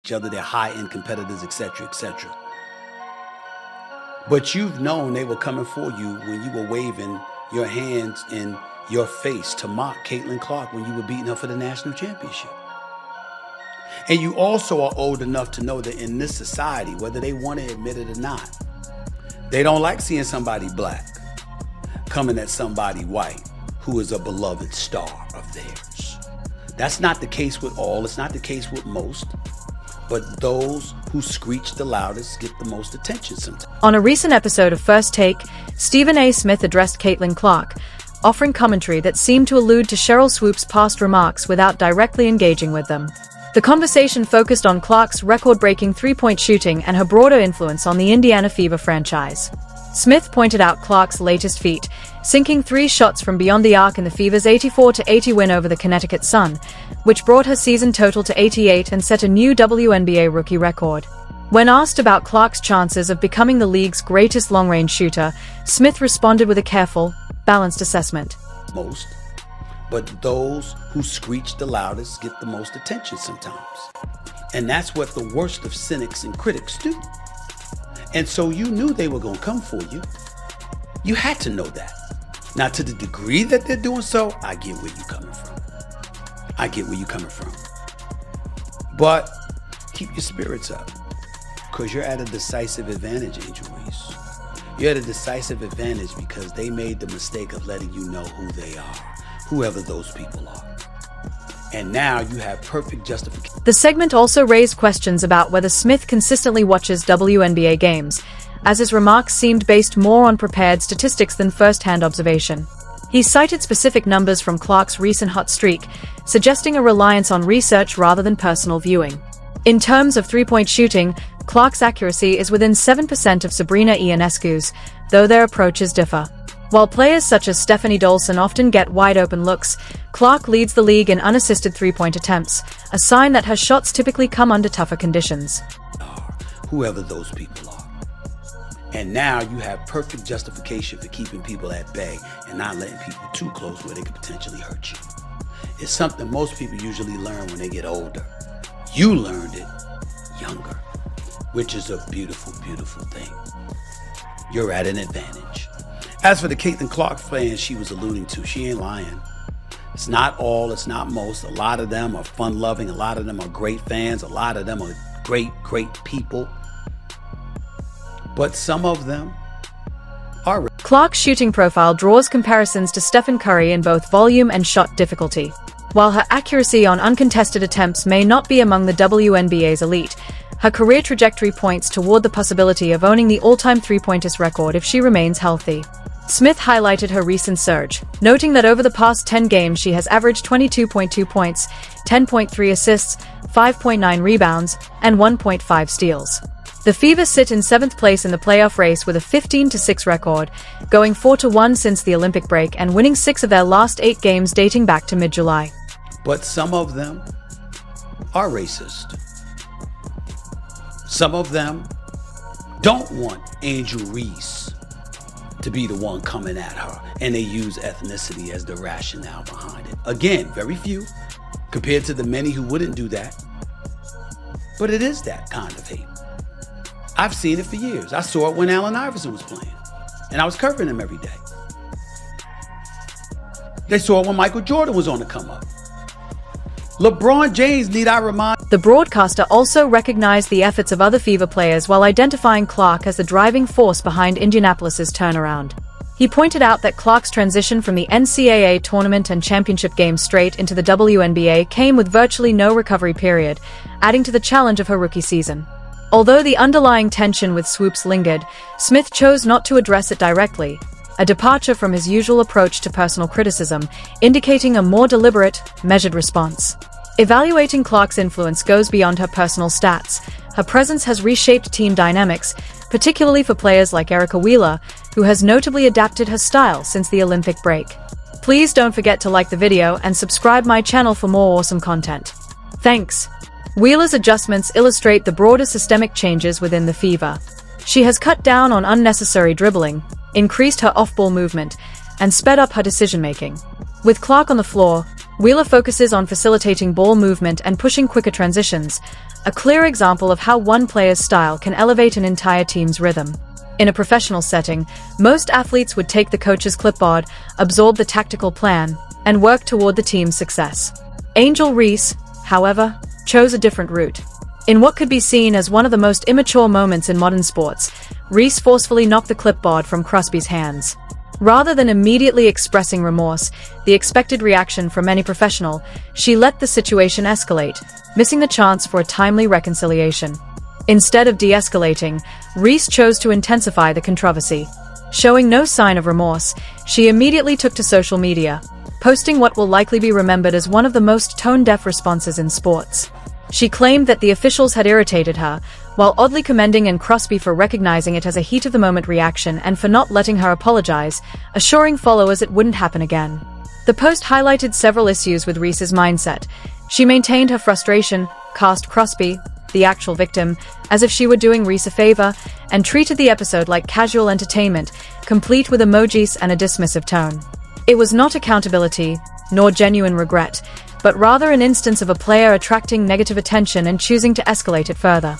each other, they're high-end competitors, etc., etc. But you've known they were coming for you when you were waving your hands in your face to mock Caitlin Clark when you were beating her for the national championship. And you also are old enough to know that in this society, whether they want to admit it or not, they don't like seeing somebody black coming at somebody white who is a beloved star of theirs. That's not the case with all. It's not the case with most. But those who screech the loudest get the most attention sometimes. On a recent episode of First Take, Stephen A. Smith addressed Caitlin Clark, offering commentary that seemed to allude to Sheryl Swoop's past remarks without directly engaging with them. The conversation focused on Clark's record-breaking three-point shooting and her broader influence on the Indiana Fever franchise. Smith pointed out Clark's latest feat, sinking 3 shots from beyond the arc in the Fever's 84-80 win over the Connecticut Sun, which brought her season total to 88 and set a new WNBA rookie record. When asked about Clark's chances of becoming the league's greatest long-range shooter, Smith responded with a careful, balanced assessment. Most, but those who screech the loudest get the most attention sometimes. And that's what the worst of cynics and critics do. And so you knew they were going to come for you. You had to know that. Now, to the degree that they're doing so, I get where you're coming from. I get where you're coming from. But keep your spirits up, because you're at a decisive advantage, Angel Reese. You're at a decisive advantage because they made the mistake of letting you know who they are, whoever those people are. And now you have perfect justification. The segment also raised questions about whether Smith consistently watches WNBA games, as his remarks seemed based more on prepared statistics than first-hand observation. He cited specific numbers from Clark's recent hot streak, suggesting a reliance on research rather than personal viewing. In terms of three-point shooting, Clark's accuracy is within 7% of Sabrina Ionescu's, though their approaches differ. While players such as Stephanie Dolson often get wide-open looks, Clark leads the league in unassisted three-point attempts, a sign that her shots typically come under tougher conditions. Whoever those people are. And now you have perfect justification for keeping people at bay and not letting people too close where they could potentially hurt you. It's something most people usually learn when they get older. You learned it younger, which is a beautiful, beautiful thing. You're at an advantage. As for the Caitlin Clark fans she was alluding to, she ain't lying. It's not all, it's not most. A lot of them are fun-loving. A lot of them are great fans. A lot of them are great, great people. But some of them are... Clark's shooting profile draws comparisons to Stephen Curry in both volume and shot difficulty. While her accuracy on uncontested attempts may not be among the WNBA's elite, her career trajectory points toward the possibility of owning the all-time three-pointers record if she remains healthy. Smith highlighted her recent surge, noting that over the past 10 games she has averaged 22.2 points, 10.3 assists, 5.9 rebounds, and 1.5 steals. The Fever sit in 7th place in the playoff race with a 15-6 record, going 4-1 since the Olympic break and winning 6 of their last 8 games dating back to mid-July. But some of them are racist. Some of them don't want Angel Reese to be the one coming at her, and they use ethnicity as the rationale behind it. Again, very few compared to the many who wouldn't do that. But it is that kind of hate. I've seen it for years. I saw it when Allen Iverson was playing, and I was covering him every day. They saw it when Michael Jordan was on the come up. LeBron James, need I remind? The broadcaster also recognized the efforts of other Fever players while identifying Clark as the driving force behind Indianapolis's turnaround. He pointed out that Clark's transition from the NCAA tournament and championship games straight into the WNBA came with virtually no recovery period, adding to the challenge of her rookie season. Although the underlying tension with Swoops lingered, Smith chose not to address it directly, a departure from his usual approach to personal criticism, indicating a more deliberate, measured response. Evaluating Clark's influence goes beyond her personal stats. Her presence has reshaped team dynamics, particularly for players like Erica Wheeler, who has notably adapted her style since the Olympic break. Please don't forget to like the video and subscribe my channel for more awesome content. Thanks. Wheeler's adjustments illustrate the broader systemic changes within the Fever. She has cut down on unnecessary dribbling, increased her off-ball movement, and sped up her decision-making. With Clark on the floor, Wheeler focuses on facilitating ball movement and pushing quicker transitions, a clear example of how one player's style can elevate an entire team's rhythm. In a professional setting, most athletes would take the coach's clipboard, absorb the tactical plan, and work toward the team's success. Angel Reese, however, chose a different route. In what could be seen as one of the most immature moments in modern sports, Reese forcefully knocked the clipboard from Crosby's hands. Rather than immediately expressing remorse, the expected reaction from any professional, she let the situation escalate, missing the chance for a timely reconciliation. Instead of de-escalating, Reese chose to intensify the controversy. Showing no sign of remorse, she immediately took to social media, posting what will likely be remembered as one of the most tone-deaf responses in sports. She claimed that the officials had irritated her, while oddly commending Crosby for recognizing it as a heat-of-the-moment reaction and for not letting her apologize, assuring followers it wouldn't happen again. The post highlighted several issues with Reese's mindset. She maintained her frustration, cast Crosby, the actual victim, as if she were doing Reese a favor, and treated the episode like casual entertainment, complete with emojis and a dismissive tone. It was not accountability, nor genuine regret, but rather an instance of a player attracting negative attention and choosing to escalate it further.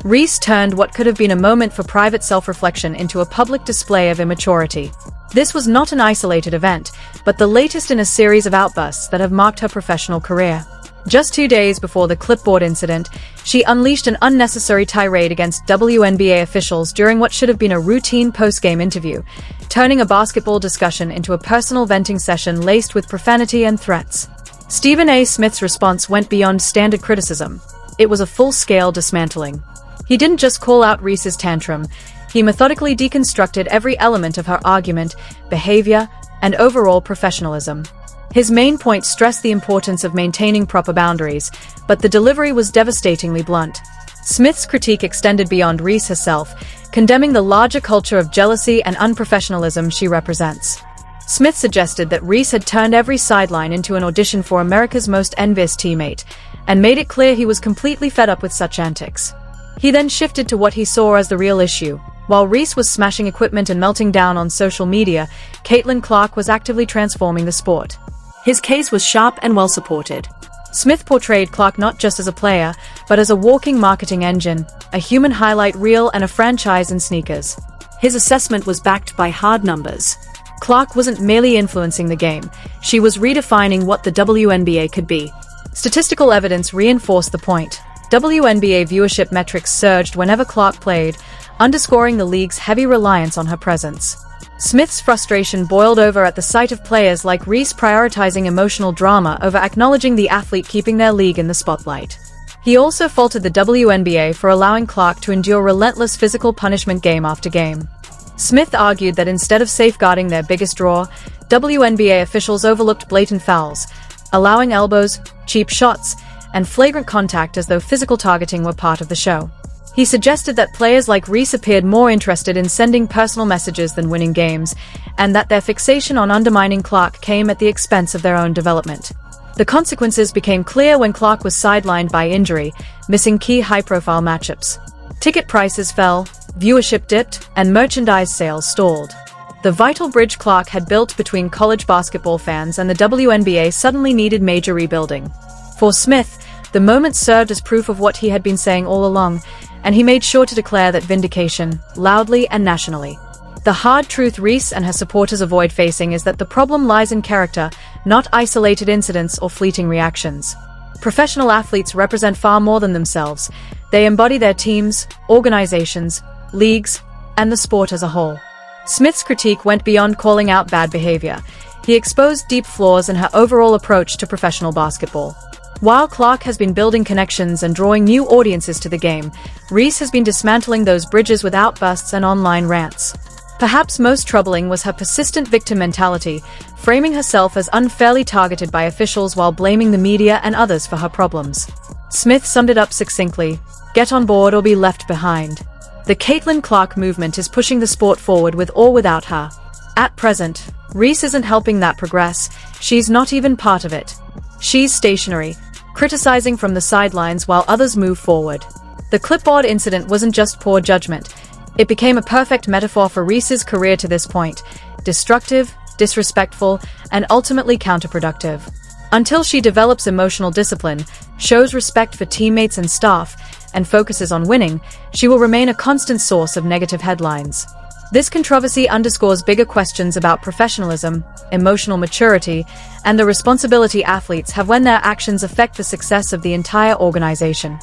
Reese turned what could have been a moment for private self-reflection into a public display of immaturity. This was not an isolated event, but the latest in a series of outbursts that have marked her professional career. Just 2 days before the clipboard incident, she unleashed an unnecessary tirade against WNBA officials during what should have been a routine post-game interview, turning a basketball discussion into a personal venting session laced with profanity and threats. Stephen A. Smith's response went beyond standard criticism. It was a full-scale dismantling. He didn't just call out Reese's tantrum, he methodically deconstructed every element of her argument, behavior, and overall professionalism. His main point stressed the importance of maintaining proper boundaries, but the delivery was devastatingly blunt. Smith's critique extended beyond Reese herself, condemning the larger culture of jealousy and unprofessionalism she represents. Smith suggested that Reese had turned every sideline into an audition for America's most envious teammate, and made it clear he was completely fed up with such antics. He then shifted to what he saw as the real issue. While Reese was smashing equipment and melting down on social media, Caitlin Clark was actively transforming the sport. His case was sharp and well-supported. Smith portrayed Clark not just as a player, but as a walking marketing engine, a human highlight reel and a franchise in sneakers. His assessment was backed by hard numbers. Clark wasn't merely influencing the game, she was redefining what the WNBA could be. Statistical evidence reinforced the point. WNBA viewership metrics surged whenever Clark played, underscoring the league's heavy reliance on her presence. Smith's frustration boiled over at the sight of players like Reese prioritizing emotional drama over acknowledging the athlete keeping their league in the spotlight. He also faulted the WNBA for allowing Clark to endure relentless physical punishment game after game. Smith argued that instead of safeguarding their biggest draw, WNBA officials overlooked blatant fouls, allowing elbows, cheap shots, and flagrant contact as though physical targeting were part of the show. He suggested that players like Reese appeared more interested in sending personal messages than winning games, and that their fixation on undermining Clark came at the expense of their own development. The consequences became clear when Clark was sidelined by injury, missing key high-profile matchups. Ticket prices fell, viewership dipped, and merchandise sales stalled. The vital bridge Clark had built between college basketball fans and the WNBA suddenly needed major rebuilding. For Smith, the moment served as proof of what he had been saying all along, and he made sure to declare that vindication, loudly and nationally. The hard truth Reese and her supporters avoid facing is that the problem lies in character, not isolated incidents or fleeting reactions. Professional athletes represent far more than themselves. They embody their teams, organizations, leagues, and the sport as a whole. Smith's critique went beyond calling out bad behavior. He exposed deep flaws in her overall approach to professional basketball. While Clark has been building connections and drawing new audiences to the game, Reese has been dismantling those bridges with outbursts and online rants. Perhaps most troubling was her persistent victim mentality, framing herself as unfairly targeted by officials while blaming the media and others for her problems. Smith summed it up succinctly: get on board or be left behind. The Caitlin Clark movement is pushing the sport forward with or without her. At present, Reese isn't helping that progress, she's not even part of it. She's stationary, criticizing from the sidelines while others move forward. The clipboard incident wasn't just poor judgment. It became a perfect metaphor for Reese's career to this point: destructive, disrespectful, and ultimately counterproductive. Until she develops emotional discipline, shows respect for teammates and staff, and focuses on winning, she will remain a constant source of negative headlines. This controversy underscores bigger questions about professionalism, emotional maturity, and the responsibility athletes have when their actions affect the success of the entire organization.